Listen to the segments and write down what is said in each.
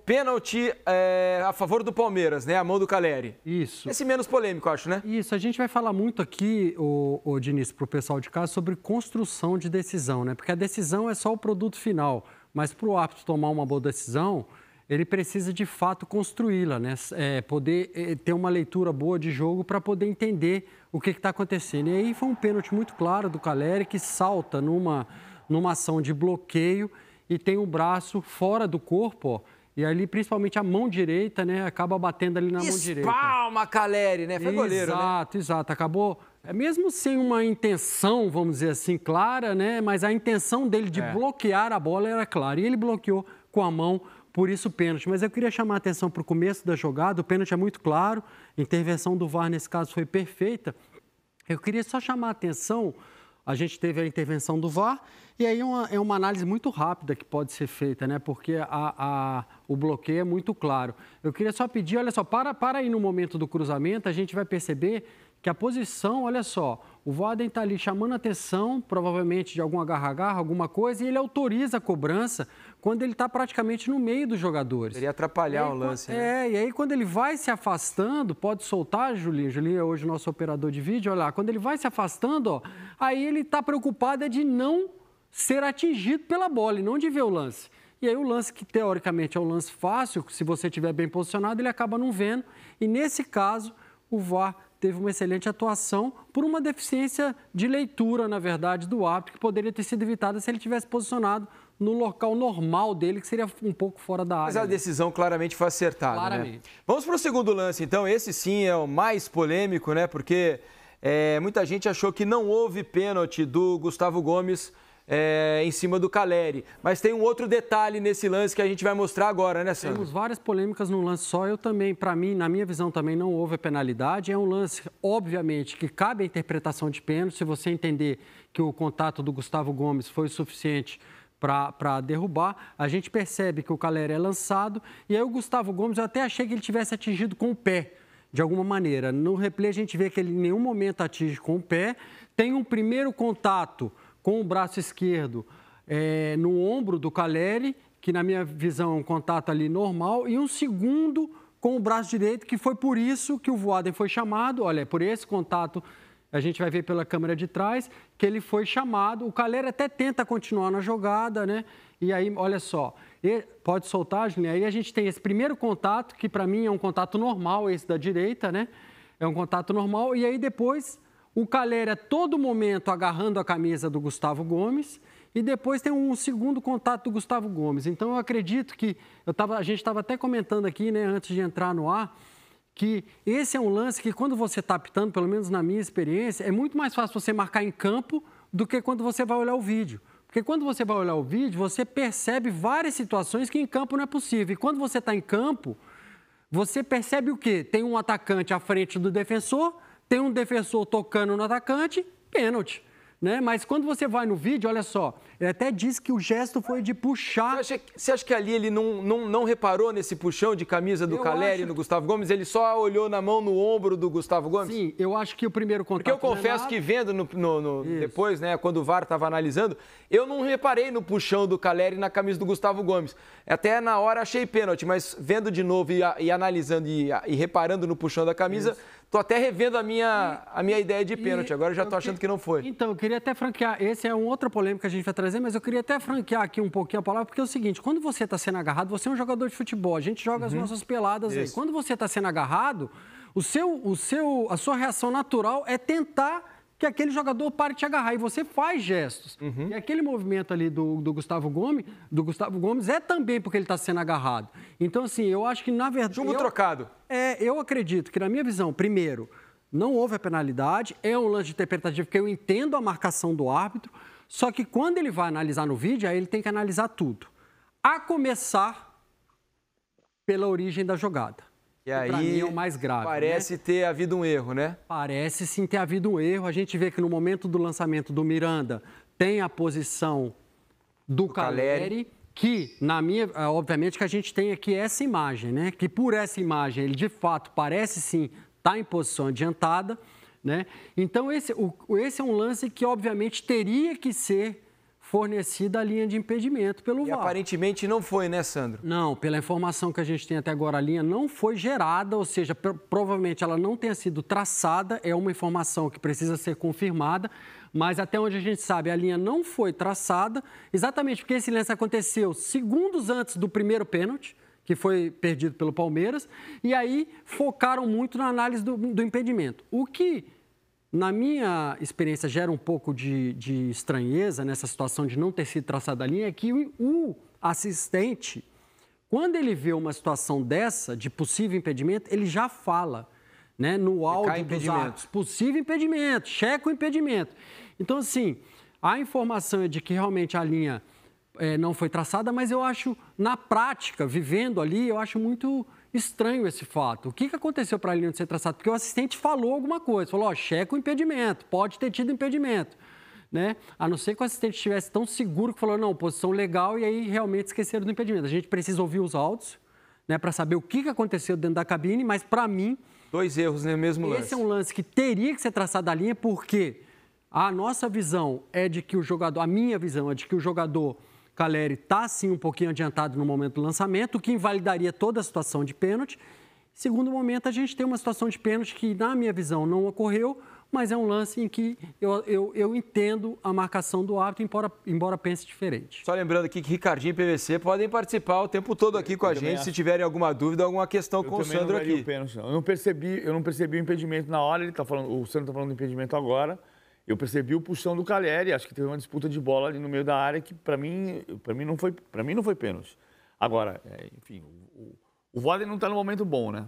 pênalti a favor do Palmeiras, né? A mão do Calleri. Isso. Esse menos polêmico, eu acho, né? Isso, a gente vai falar muito aqui, o Diniz, para o pessoal de casa, sobre construção de decisão, né? Porque a decisão é só o produto final, mas para o árbitro tomar uma boa decisão, ele precisa de fato construí-la, né? Poder ter uma leitura boa de jogo para poder entender o que está acontecendo. E aí foi um pênalti muito claro do Calleri, que salta numa ação de bloqueio e tem o braço fora do corpo, ó. E ali, principalmente a mão direita, né? Acaba batendo ali na mão direita. Espalma, Calleri, né? Foi goleiro, né? Exato. Acabou, mesmo sem uma intenção, vamos dizer assim, clara, né? Mas a intenção dele de bloquear a bola era clara. E ele bloqueou com a mão, por isso o pênalti. Mas eu queria chamar a atenção para o começo da jogada. O pênalti é muito claro. A intervenção do VAR, nesse caso, foi perfeita. Eu queria só chamar a atenção. A gente teve a intervenção do VAR e aí é uma análise muito rápida que pode ser feita, né? Porque o bloqueio é muito claro. Eu queria só pedir, olha só, para aí no momento do cruzamento, a gente vai perceber que a posição, olha só, o Voaden está ali chamando a atenção, provavelmente de algum agarra-agarra, alguma coisa, e ele autoriza a cobrança quando ele está praticamente no meio dos jogadores. Poderia atrapalhar o lance, né? E aí quando ele vai se afastando, pode soltar, Julinho. Julinho é hoje o nosso operador de vídeo, olha lá, quando ele vai se afastando, ó, aí ele está preocupado de não ser atingido pela bola e não de ver o lance. E aí o lance que teoricamente é um lance fácil, se você estiver bem posicionado, ele acaba não vendo. E nesse caso, o VAR teve uma excelente atuação por uma deficiência de leitura, na verdade, do árbitro, que poderia ter sido evitada se ele tivesse posicionado no local normal dele, que seria um pouco fora da área. Mas a decisão claramente foi acertada, claramente, né? Vamos para o segundo lance, então. Esse sim é o mais polêmico, né? Porque muita gente achou que não houve pênalti do Gustavo Gomes em cima do Calleri. Mas tem um outro detalhe nesse lance que a gente vai mostrar agora, né, Sandro? Temos várias polêmicas num lance só. Eu também, para mim, na minha visão também não houve penalidade. É um lance, obviamente, que cabe a interpretação de pênalti. Se você entender que o contato do Gustavo Gomes foi suficiente para derrubar, a gente percebe que o Calleri é lançado. E aí o Gustavo Gomes, eu até achei que ele tivesse atingido com o pé, de alguma maneira. No replay a gente vê que ele em nenhum momento atinge com o pé. Tem um primeiro contato com o braço esquerdo no ombro do Calleri, que na minha visão é um contato ali normal, e um segundo com o braço direito, que foi por isso que o Voaden foi chamado. Olha, por esse contato, a gente vai ver pela câmera de trás, que ele foi chamado. O Calleri até tenta continuar na jogada, né? E aí, olha só, pode soltar, Julinho? Aí a gente tem esse primeiro contato, que para mim é um contato normal, esse da direita, né? É um contato normal, e aí depois o Calleri a todo momento agarrando a camisa do Gustavo Gomes e depois tem um segundo contato do Gustavo Gomes. Então, eu acredito que... a gente estava até comentando aqui, né, antes de entrar no ar, que esse é um lance que quando você está apitando, pelo menos na minha experiência, é muito mais fácil você marcar em campo do que quando você vai olhar o vídeo. Porque quando você vai olhar o vídeo, você percebe várias situações que em campo não é possível. E quando você está em campo, você percebe o quê? Tem um atacante à frente do defensor, tem um defensor tocando no atacante, pênalti, né? Mas quando você vai no vídeo, olha só, ele até diz que o gesto foi de puxar. Você acha que ali ele não reparou nesse puxão de camisa do Calleri no Gustavo Gomes? Ele só olhou na mão no ombro do Gustavo Gomes? Sim, eu acho que o primeiro contato... Porque eu confesso que vendo depois, né, quando o VAR estava analisando, eu não reparei no puxão do Calleri na camisa do Gustavo Gomes. Até na hora achei pênalti, mas vendo de novo e analisando e reparando no puxão da camisa... Estou até revendo a minha ideia de pênalti, agora já estou achando que não foi. Então, eu queria até franquear, esse é um outra polêmica que a gente vai trazer, mas eu queria até franquear aqui um pouquinho a palavra, porque é o seguinte, quando você está sendo agarrado, você é um jogador de futebol, a gente joga as nossas peladas aí. Quando você está sendo agarrado, a sua reação natural é tentar que aquele jogador pare de te agarrar, e você faz gestos. E aquele movimento ali do Gustavo Gomes é também porque ele está sendo agarrado. Então, assim, eu acho que, na verdade... Chumbo trocado. Eu acredito que, na minha visão, primeiro, não houve a penalidade, é um lance de interpretativa, porque eu entendo a marcação do árbitro, só que quando ele vai analisar no vídeo, aí ele tem que analisar tudo. A começar pela origem da jogada. E aí, para mim é o mais grave. Parece ter havido um erro, né? Parece sim ter havido um erro. A gente vê que no momento do lançamento do Miranda tem a posição do Calleri, que, obviamente que a gente tem aqui essa imagem, né? Que por essa imagem ele de fato parece sim estar em posição adiantada, né? Então esse é um lance que obviamente teria que ser fornecida a linha de impedimento pelo VAR. E aparentemente não foi, né, Sandro? Não, pela informação que a gente tem até agora, a linha não foi gerada, ou seja, provavelmente ela não tenha sido traçada, é uma informação que precisa ser confirmada, mas até onde a gente sabe, a linha não foi traçada, exatamente porque esse lance aconteceu segundos antes do primeiro pênalti, que foi perdido pelo Palmeiras, e aí focaram muito na análise do impedimento. O que, na minha experiência, gera um pouco de estranheza nessa situação de não ter sido traçada a linha é que o assistente, quando ele vê uma situação dessa, de possível impedimento, ele já fala, né, no áudio dos atos, possível impedimento, checa o impedimento. Então, assim, a informação é de que realmente a linha não foi traçada, mas eu acho, na prática, vivendo ali, eu acho muito estranho esse fato. O que aconteceu para a linha não ser traçada? Porque o assistente falou alguma coisa, falou, checa o impedimento, pode ter tido impedimento, né? A não ser que o assistente estivesse tão seguro que falou, não, posição legal, e aí realmente esqueceram do impedimento. A gente precisa ouvir os áudios, né, para saber o que aconteceu dentro da cabine, mas para mim... 2 erros no mesmo lance. Esse é um lance que teria que ser traçado a linha, porque a nossa visão é de que o jogador, a minha visão é de que o jogador Calleri está, sim, um pouquinho adiantado no momento do lançamento, o que invalidaria toda a situação de pênalti. Segundo momento, a gente tem uma situação de pênalti que, na minha visão, não ocorreu, mas é um lance em que eu entendo a marcação do árbitro, embora pense diferente. Só lembrando aqui que Ricardinho e PVC podem participar o tempo todo aqui com a gente, se tiverem alguma dúvida, alguma questão com o Sandro aqui. Eu não percebi o impedimento na hora, o Sandro está falando do impedimento agora. Eu percebi o puxão do Calleri, acho que teve uma disputa de bola ali no meio da área que para mim não foi pênalti. Agora, enfim, o Voaden não está no momento bom, né?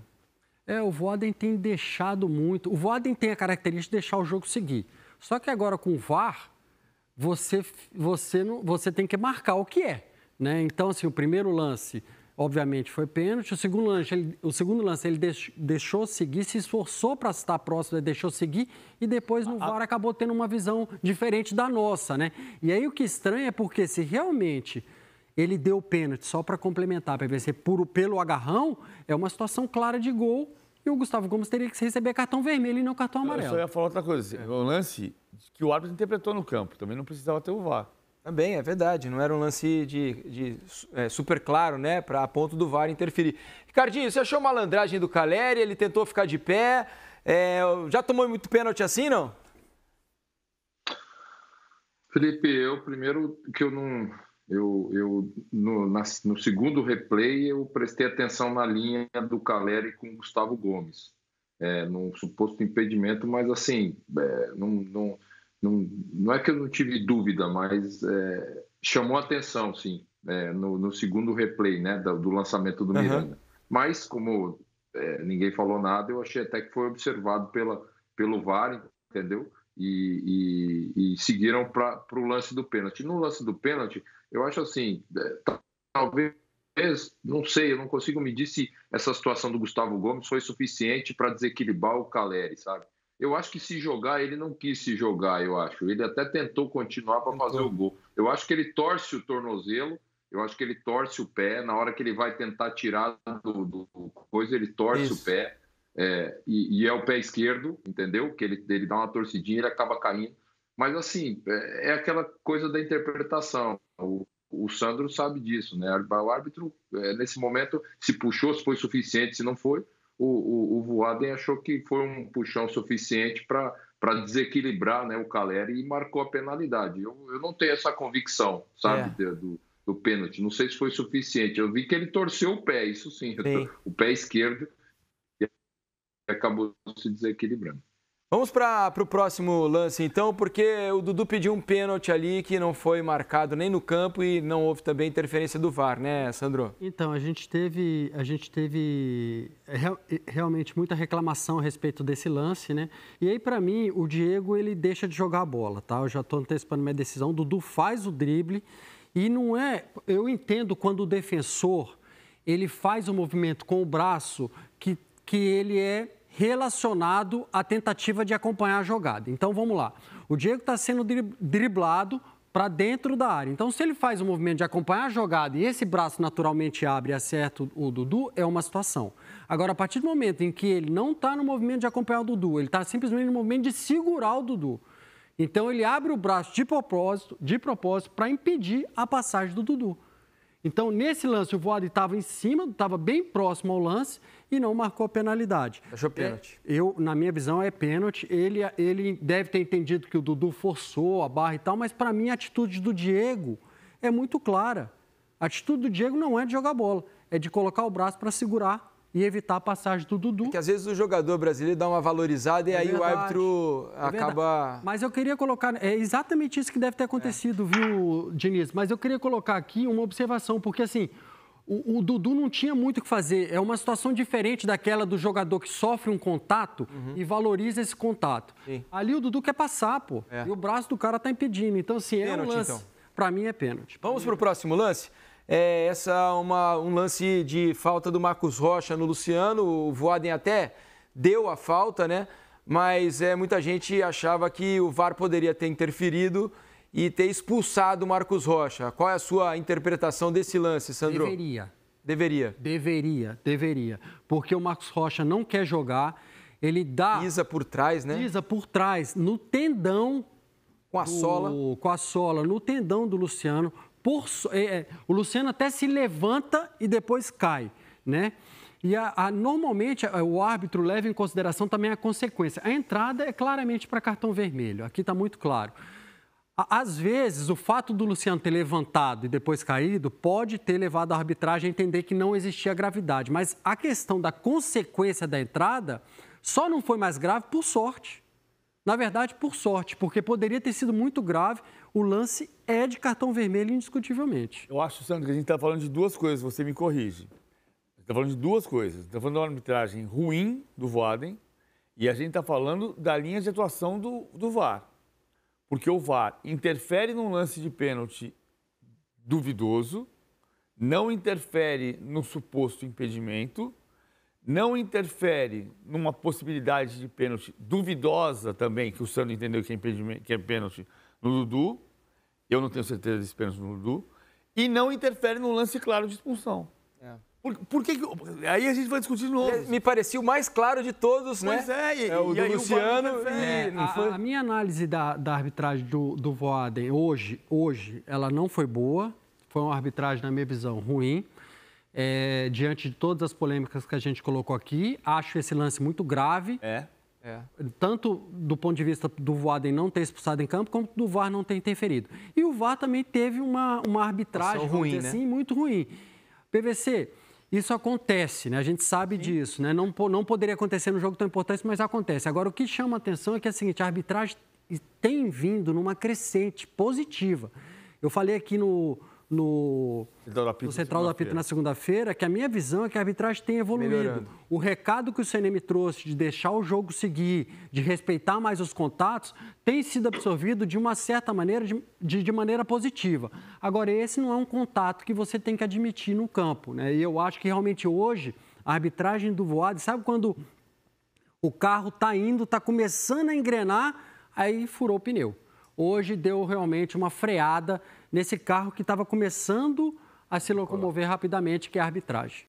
O Voaden tem deixado muito. O Voaden tem a característica de deixar o jogo seguir. Só que agora com o VAR, você tem que marcar o que é, né? Então, assim, o primeiro lance, obviamente, foi pênalti. O segundo lance ele deixou seguir, se esforçou para estar próximo, ele deixou seguir, e depois no VAR acabou tendo uma visão diferente da nossa, né? E aí o que estranha é porque se realmente ele deu pênalti só para complementar, para ver se pelo agarrão, é uma situação clara de gol, e o Gustavo Gomes teria que receber cartão vermelho e não cartão amarelo. Eu só ia falar outra coisa, o lance que o árbitro interpretou no campo, também não precisava ter o VAR. Também, é verdade, não era um lance super claro, né, a ponto do VAR interferir. Ricardinho, você achou malandragem do Calleri? Ele tentou ficar de pé, já tomou muito pênalti assim, não? Felipe, no segundo replay eu prestei atenção na linha do Calleri com o Gustavo Gomes, num suposto impedimento, mas assim, não é que eu não tive dúvida, mas chamou atenção, sim, no segundo replay, né, do lançamento do Miranda. Mas, como ninguém falou nada, eu achei até que foi observado pelo VAR, entendeu? E seguiram para o lance do pênalti. No lance do pênalti, eu acho assim, talvez, não sei, eu não consigo medir se essa situação do Gustavo Gomes foi suficiente para desequilibrar o Calleri, sabe? Eu acho que se jogar, ele não quis se jogar, eu acho. Ele até tentou continuar para fazer o gol. Eu acho que ele torce o tornozelo, eu acho que ele torce o pé. Na hora que ele vai tentar tirar do coisa, ele torce o pé. E é o pé esquerdo, entendeu? Que ele dá uma torcidinha e ele acaba caindo. Mas, assim, é aquela coisa da interpretação. O Sandro sabe disso, né? O árbitro, nesse momento, se puxou, se foi suficiente, se não foi, o Voaden achou que foi um puxão suficiente para desequilibrar, né, o Calleri, e marcou a penalidade. Eu não tenho essa convicção, sabe, do pênalti. Não sei se foi suficiente. Eu vi que ele torceu o pé, isso sim. O pé esquerdo, e acabou se desequilibrando. Vamos para o próximo lance, então, porque o Dudu pediu um pênalti ali que não foi marcado nem no campo e não houve também interferência do VAR, né, Sandro? Então, a gente teve realmente muita reclamação a respeito desse lance, né? E aí, para mim, o Diego, ele deixa de jogar a bola, tá? Eu já estou antecipando minha decisão. O Dudu faz o drible e não é... Eu entendo quando o defensor, ele faz o movimento com o braço que ele é relacionado à tentativa de acompanhar a jogada. Então, vamos lá. O Diego está sendo driblado para dentro da área. Então, se ele faz o movimento de acompanhar a jogada e esse braço naturalmente abre e acerta o Dudu, é uma situação. Agora, a partir do momento em que ele não está no movimento de acompanhar o Dudu, ele está simplesmente no movimento de segurar o Dudu, Então, ele abre o braço de propósito para impedir a passagem do Dudu. Então, nesse lance, o Voaden estava em cima, estava bem próximo ao lance e não marcou a penalidade. Achou pênalti? Na minha visão, é pênalti. Ele deve ter entendido que o Dudu forçou a barra e tal, mas, para mim, a atitude do Diego é muito clara. A atitude do Diego não é de jogar bola, é de colocar o braço para segurar e evitar a passagem do Dudu. Porque às vezes o jogador brasileiro dá uma valorizada e aí verdade, o árbitro acaba... Mas eu queria colocar... É exatamente isso que deve ter acontecido, viu, Diniz? Mas eu queria colocar aqui uma observação, porque assim, o Dudu não tinha muito o que fazer. É uma situação diferente daquela do jogador que sofre um contato e valoriza esse contato. Sim. Ali o Dudu quer passar, pô. E o braço do cara tá impedindo. Então, assim, pênalti, é um lance... Então. Para mim é pênalti. Vamos para o próximo lance? Um lance de falta do Marcos Rocha no Luciano. O Voaden até deu a falta, né? Mas muita gente achava que o VAR poderia ter interferido e ter expulsado o Marcos Rocha. Qual é a sua interpretação desse lance, Sandro? Deveria. Porque o Marcos Rocha não quer jogar, ele dá... Pisa por trás, né? Pisa por trás, no tendão... Com a sola? Com a sola, no tendão do Luciano... o Luciano até se levanta e depois cai, né? E normalmente o árbitro leva em consideração também a consequência. A entrada é claramente para cartão vermelho, aqui está muito claro. Às vezes, o fato do Luciano ter levantado e depois caído pode ter levado a arbitragem a entender que não existia gravidade, mas a questão da consequência da entrada só não foi mais grave por sorte. Na verdade, por sorte, porque poderia ter sido muito grave. O lance é de cartão vermelho, indiscutivelmente. Eu acho, Sandro, que a gente está falando de duas coisas, você me corrige. A gente está falando de duas coisas. Está falando de uma arbitragem ruim do Voaden e a gente está falando da linha de atuação do VAR. Porque o VAR interfere num lance de pênalti duvidoso, não interfere no suposto impedimento, não interfere numa possibilidade de pênalti duvidosa também, que o Sandro entendeu que é pênalti no Dudu. Eu não tenho certeza desse pênalti no Dudu. E não interfere no lance claro de expulsão. Por que... Aí a gente vai discutir de novo. Me parecia o mais claro de todos, né? Pois é. O do Luciano. A minha análise da arbitragem do Voaden hoje, ela não foi boa. Foi uma arbitragem, na minha visão, ruim. Diante de todas as polêmicas que a gente colocou aqui, acho esse lance muito grave. Tanto do ponto de vista do Voaden não ter expulsado em campo, como do VAR não ter interferido. E o VAR também teve uma arbitragem ruim, assim, muito ruim. PVC, isso acontece, né? A gente sabe disso, né? Não poderia acontecer num jogo tão importante, mas acontece. Agora, o que chama a atenção é que é o seguinte, a arbitragem tem vindo numa crescente positiva. Eu falei aqui no Central do Apito na segunda-feira, que a minha visão é que a arbitragem tem evoluído. Melhorando. O recado que o CNM trouxe de deixar o jogo seguir, de respeitar mais os contatos, tem sido absorvido de uma certa maneira, de maneira positiva. Agora, esse não é um contato que você tem que admitir no campo, né? E eu acho que realmente hoje, a arbitragem do Voaden, sabe quando o carro está indo, está começando a engrenar, aí furou o pneu. Hoje deu realmente uma freada nesse carro que estava começando a se locomover rapidamente, que é a arbitragem.